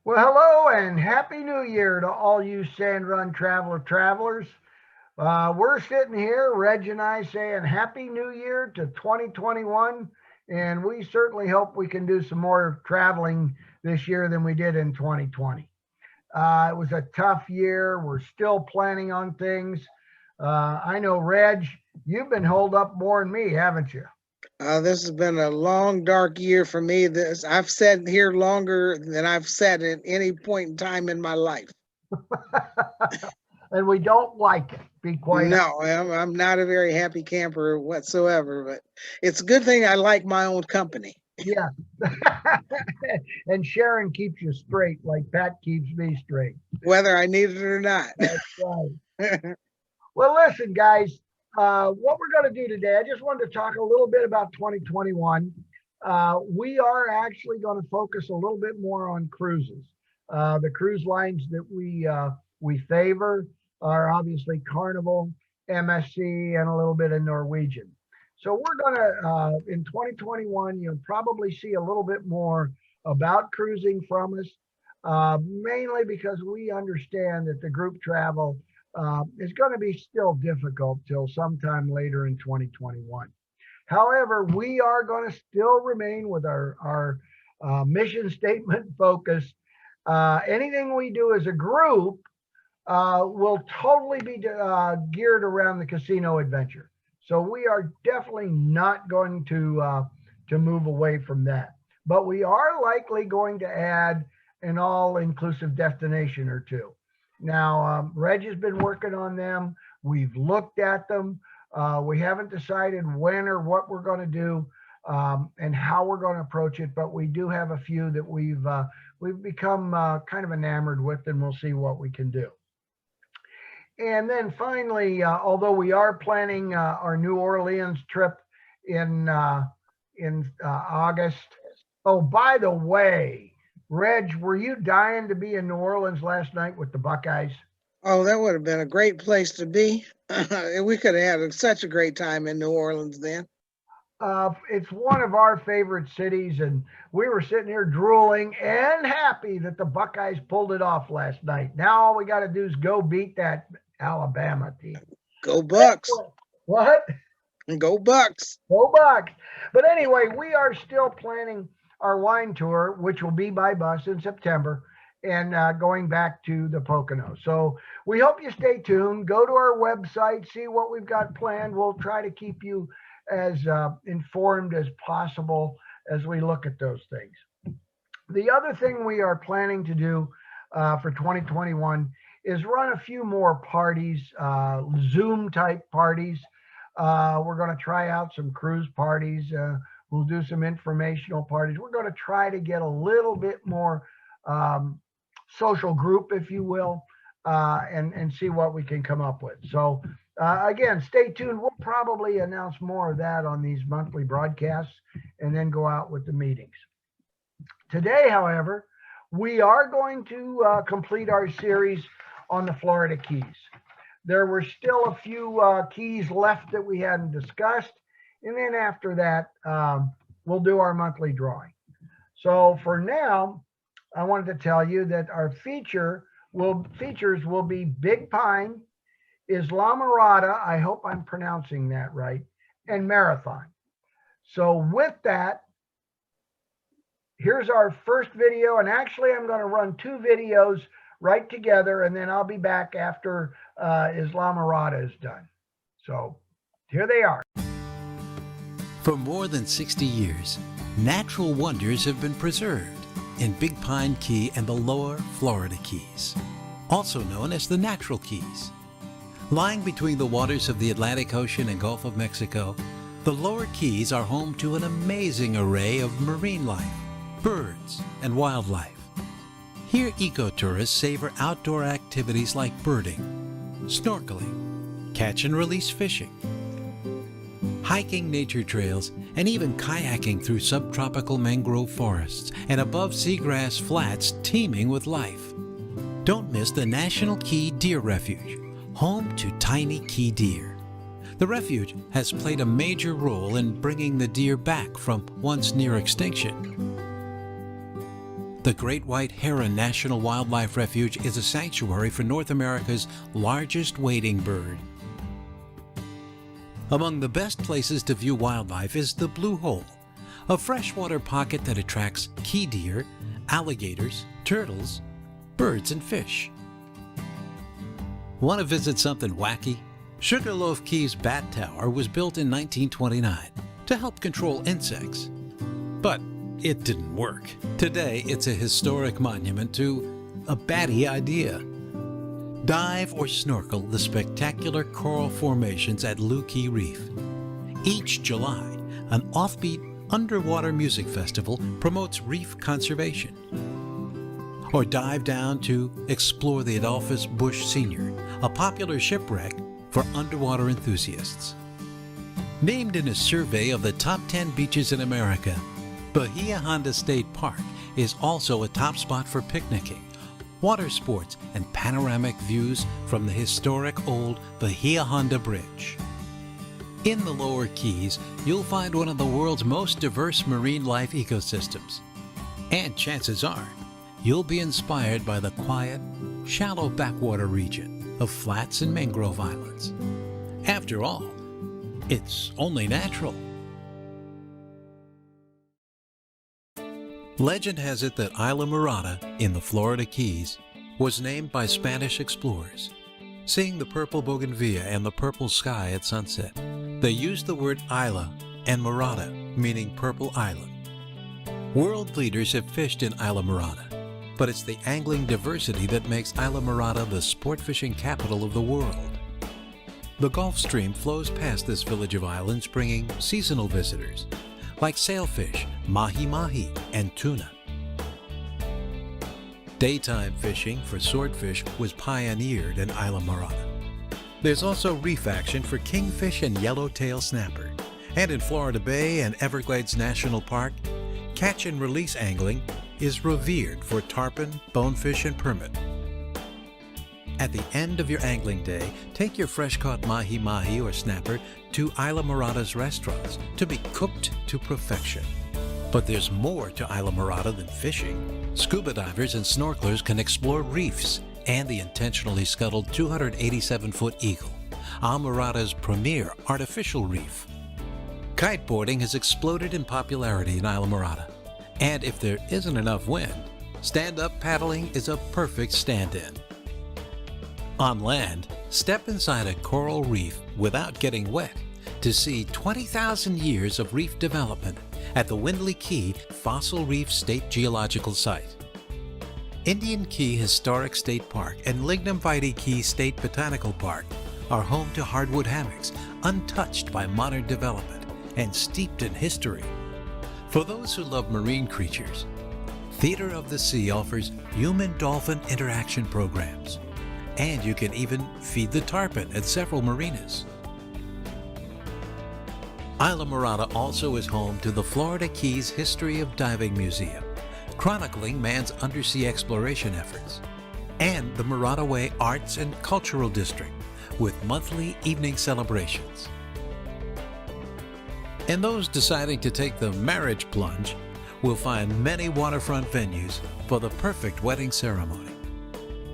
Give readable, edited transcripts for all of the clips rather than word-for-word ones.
Well, hello and happy new year to all you Sand Run travelers. We're sitting here, Reg and I, saying happy new year to 2021. And we certainly hope we can do some more traveling this year than we did in 2020. It was a tough year. We're still planning on things. I know, Reg, you've been holed up more than me, haven't you? This has been a long, dark year for me. This I've sat here longer than I've sat at any point in time in my life. And we don't like it, be quite honest. No, I'm not a very happy camper whatsoever, but it's a good thing I like my own company, Yeah. And Sharon keeps you straight like Pat keeps me straight. whether I need it or not. That's right. Well, listen, guys, what we're going to do today, I just wanted to talk a little bit about 2021. We are actually going to focus a little bit more on cruises. The cruise lines that we favor are obviously Carnival, MSC, and a little bit of Norwegian. So we're going to, in 2021, you'll probably see a little bit more about cruising from us, mainly because we understand that the group travel is going to be still difficult till sometime later in 2021. However, we are going to still remain with our mission statement focus. Anything we do as a group will totally be geared around the casino adventure. So we are definitely not going to move away from that. But we are likely going to add an all-inclusive destination or two. Now, Reg has been working on them. We've looked at them. We haven't decided when or what we're going to do and how we're going to approach it, but we do have a few that we've become kind of enamored with, and we'll see what we can do. And then finally, although we are planning our New Orleans trip in August. Oh, by the way, Reg, were you dying to be in New Orleans last night with the Buckeyes? Oh, that would have been a great place to be. We could have had such a great time in New Orleans then. It's one of our favorite cities, and we were sitting here drooling and happy that the Buckeyes pulled it off last night. Now all we got to do is go beat that Alabama team. Go Bucks. What? Go Bucks. Go Bucks. But anyway, we are still planning our wine tour, which will be by bus in September, and going back to the Poconos. So we hope you stay tuned. Go to our website, see what we've got planned. We'll try to keep you as informed as possible as we look at those things. The other thing we are planning to do for 2021 is run a few more parties, Zoom type parties. We're going to try out some cruise parties. We'll do some informational parties. We're going to try to get a little bit more social group, if you will, and see what we can come up with. So again, stay tuned. We'll probably announce more of that on these monthly broadcasts and then go out with the meetings. Today, however, we are going to complete our series on the Florida Keys. There were still a few keys left that we hadn't discussed. And then after that, we'll do our monthly drawing. So for now, I wanted to tell you that our features will be Big Pine, Islamorada, I hope I'm pronouncing that right, and Marathon. So with that, here's our first video. And actually, I'm going to run two videos right together, and then I'll be back after Islamorada is done. So here they are. For more than 60 years, natural wonders have been preserved in Big Pine Key and the Lower Florida Keys, also known as the Natural Keys. Lying between the waters of the Atlantic Ocean and Gulf of Mexico, the Lower Keys are home to an amazing array of marine life, birds, and wildlife. Here, ecotourists savor outdoor activities like birding, snorkeling, catch and release fishing, hiking nature trails, and even kayaking through subtropical mangrove forests and above seagrass flats teeming with life. Don't miss the National Key Deer Refuge, home to tiny key deer. The refuge has played a major role in bringing the deer back from once near extinction. The Great White Heron National Wildlife Refuge is a sanctuary for North America's largest wading bird. Among the best places to view wildlife is the Blue Hole, a freshwater pocket that attracts key deer, alligators, turtles, birds, and fish. Want to visit something wacky? Sugarloaf Key's Bat Tower was built in 1929 to help control insects. But it didn't work. Today, it's a historic monument to a batty idea. Dive or snorkel the spectacular coral formations at Looe Key Reef. Each July, an offbeat underwater music festival promotes reef conservation. Or dive down to explore the Adolphus Bush Sr., a popular shipwreck for underwater enthusiasts. Named in a survey of the top 10 beaches in America, Bahia Honda State Park is also a top spot for picnicking, water sports, and panoramic views from the historic old Bahia Honda Bridge. In the lower Keys, you'll find one of the world's most diverse marine life ecosystems. And chances are, you'll be inspired by the quiet, shallow backwater region of flats and mangrove islands. After all, it's only natural. Legend has it that Isla Mirada in the Florida Keys was named by Spanish explorers. Seeing the purple bougainvillea and the purple sky at sunset, they used the word Isla and Mirada, meaning purple island. World leaders have fished in Isla Mirada, but it's the angling diversity that makes Isla Mirada the sport fishing capital of the world. The Gulf Stream flows past this village of islands, bringing seasonal visitors, like sailfish, mahi-mahi, and tuna. Daytime fishing for swordfish was pioneered in Isla Mirada. There's also reef action for kingfish and yellowtail snapper. And in Florida Bay and Everglades National Park, catch and release angling is revered for tarpon, bonefish, and permit. At the end of your angling day, take your fresh-caught mahi-mahi or snapper to Isla Mirada's restaurants to be cooked to perfection. But there's more to Isla Mirada than fishing. Scuba divers and snorkelers can explore reefs and the intentionally scuttled 287-foot Eagle, Isla Mirada's premier artificial reef. Kiteboarding has exploded in popularity in Isla Mirada. And if there isn't enough wind, stand-up paddling is a perfect stand-in. On land, step inside a coral reef without getting wet to see 20,000 years of reef development at the Windley Key Fossil Reef State Geological Site. Indian Key Historic State Park and Lignum Vitae Key State Botanical Park are home to hardwood hammocks, untouched by modern development and steeped in history. For those who love marine creatures, Theater of the Sea offers human-dolphin interaction programs. And you can even feed the tarpon at several marinas. Isla Mirada also is home to the Florida Keys History of Diving Museum, chronicling man's undersea exploration efforts, and the Mirada Way Arts and Cultural District, with monthly evening celebrations. And those deciding to take the marriage plunge will find many waterfront venues for the perfect wedding ceremony.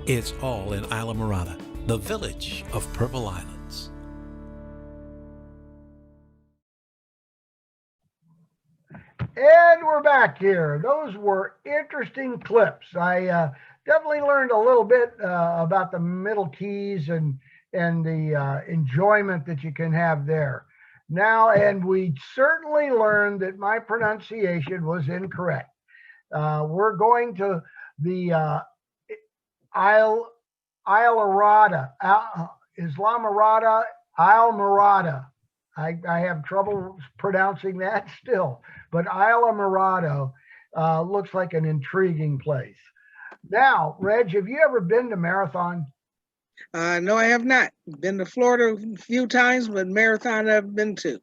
It's all in Isla Mirada, the village of Purple Islands. And we're back here. Those were interesting clips. I definitely learned a little bit about the Middle Keys and the enjoyment that you can have there. Now, and we certainly learned that my pronunciation was incorrect. We're going to the Isla Mirada, Isla Mirada, Isla Mirada. I have trouble pronouncing that still, but Isla Mirada looks like an intriguing place. Now, Reg, have you ever been to Marathon? No, I have not. Been to Florida a few times, but Marathon I've been to.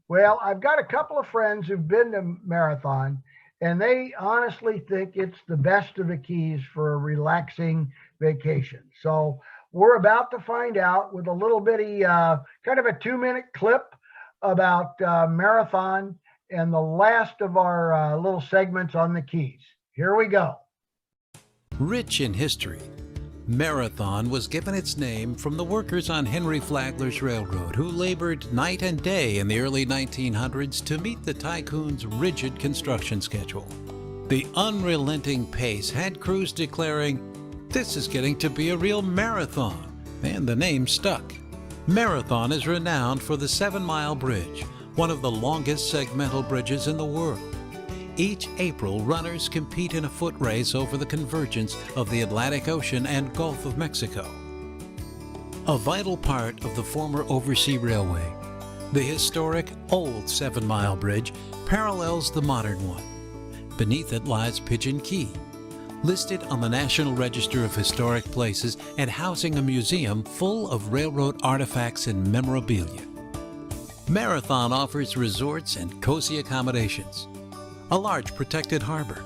Well, I've got a couple of friends who've been to Marathon, and they honestly think it's the best of the Keys for a relaxing vacation. So we're about to find out with a little bitty, kind of a 2-minute clip about Marathon and the last of our little segments on the Keys. Here we go. Rich in history, Marathon was given its name from the workers on Henry Flagler's railroad who labored night and day in the early 1900s to meet the tycoon's rigid construction schedule. The unrelenting pace had crews declaring, "This is getting to be a real marathon," and the name stuck. Marathon is renowned for the 7-mile bridge, one of the longest segmental bridges in the world. Each April, runners compete in a foot race over the convergence of the Atlantic Ocean and Gulf of Mexico. A vital part of the former Oversea Railway, the historic old 7-mile bridge parallels the modern one. Beneath it lies Pigeon Key, listed on the National Register of Historic Places and housing a museum full of railroad artifacts and memorabilia. Marathon offers resorts and cozy accommodations, a large protected harbor,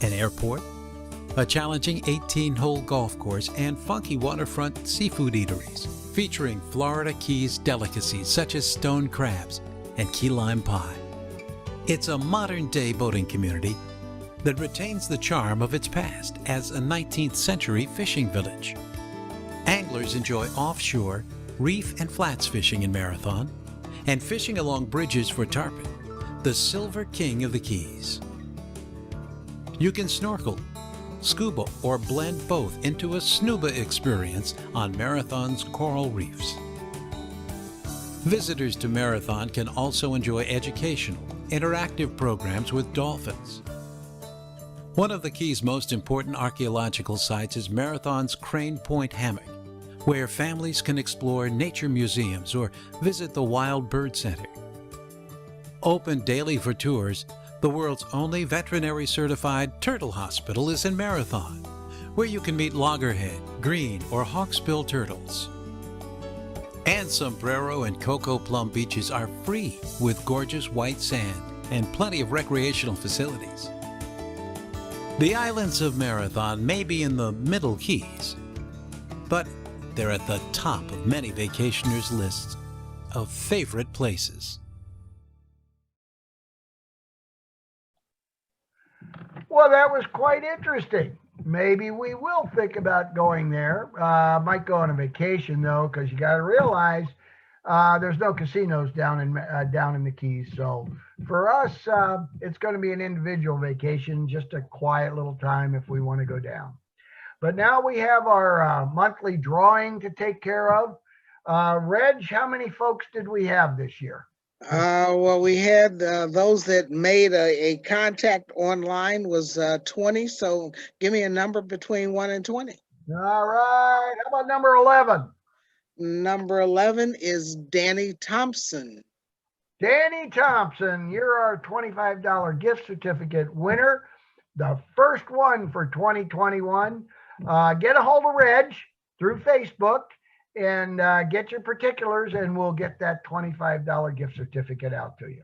an airport, a challenging 18-hole golf course, and funky waterfront seafood eateries featuring Florida Keys delicacies such as stone crabs and key lime pie. It's a modern-day boating community that retains the charm of its past as a 19th century fishing village. Anglers enjoy offshore, reef and flats fishing in Marathon and fishing along bridges for tarpon, the Silver King of the Keys. You can snorkel, scuba, or blend both into a snuba experience on Marathon's coral reefs. Visitors to Marathon can also enjoy educational, interactive programs with dolphins. One of the Keys' most important archaeological sites is Marathon's Crane Point Hammock, where families can explore nature museums or visit the Wild Bird Center. Open daily for tours, the world's only veterinary-certified turtle hospital is in Marathon, where you can meet loggerhead, green, or hawksbill turtles. And Sombrero and Coco Plum beaches are free with gorgeous white sand and plenty of recreational facilities. The islands of Marathon may be in the Middle Keys, but they're at the top of many vacationers' lists of favorite places. Well, that was quite interesting. Maybe we will think about going there. Might go on a vacation though, because you got to realize there's no casinos down in the Keys. So for us, it's going to be an individual vacation, just a quiet little time if we want to go down. But now we have our monthly drawing to take care of. Reg, how many folks did we have this year? Well, we had those that made a contact online was 20. So give me a number between 1 and 20. All right. How about number 11? Number 11 is Danny Thompson. Danny Thompson, you're our $25 gift certificate winner. The first one for 2021. Get a hold of Reg through Facebook and get your particulars, and we'll get that $25 gift certificate out to you.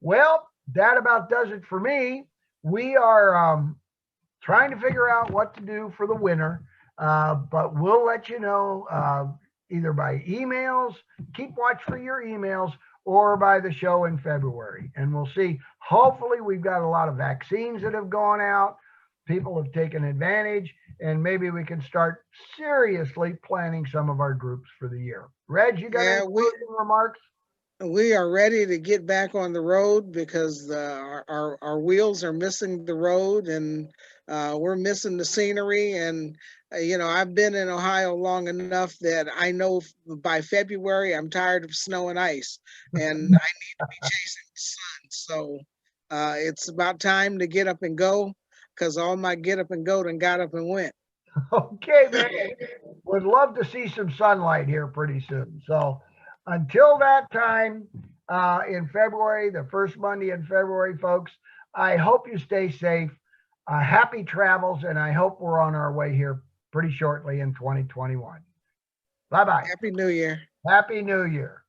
Well, that about does it for me. We are trying to figure out what to do for the winner, but we'll let you know either by emails, keep watch for your emails, or by the show in February. And we'll see. Hopefully, we've got a lot of vaccines that have gone out. People have taken advantage, and maybe we can start seriously planning some of our groups for the year. Reg, you got any closing remarks? We are ready to get back on the road because our wheels are missing the road, and we're missing the scenery. And you know, I've been in Ohio long enough that I know by February I'm tired of snow and ice, and I need to be chasing the sun. So it's about time to get up and go, because all my get up and go done got up and went. Okay, man. Would love to see some sunlight here pretty soon. So until that time in February, the first Monday in February, folks, I hope you stay safe. Happy travels, and I hope we're on our way here pretty shortly in 2021. Bye-bye. Happy New Year. Happy New Year.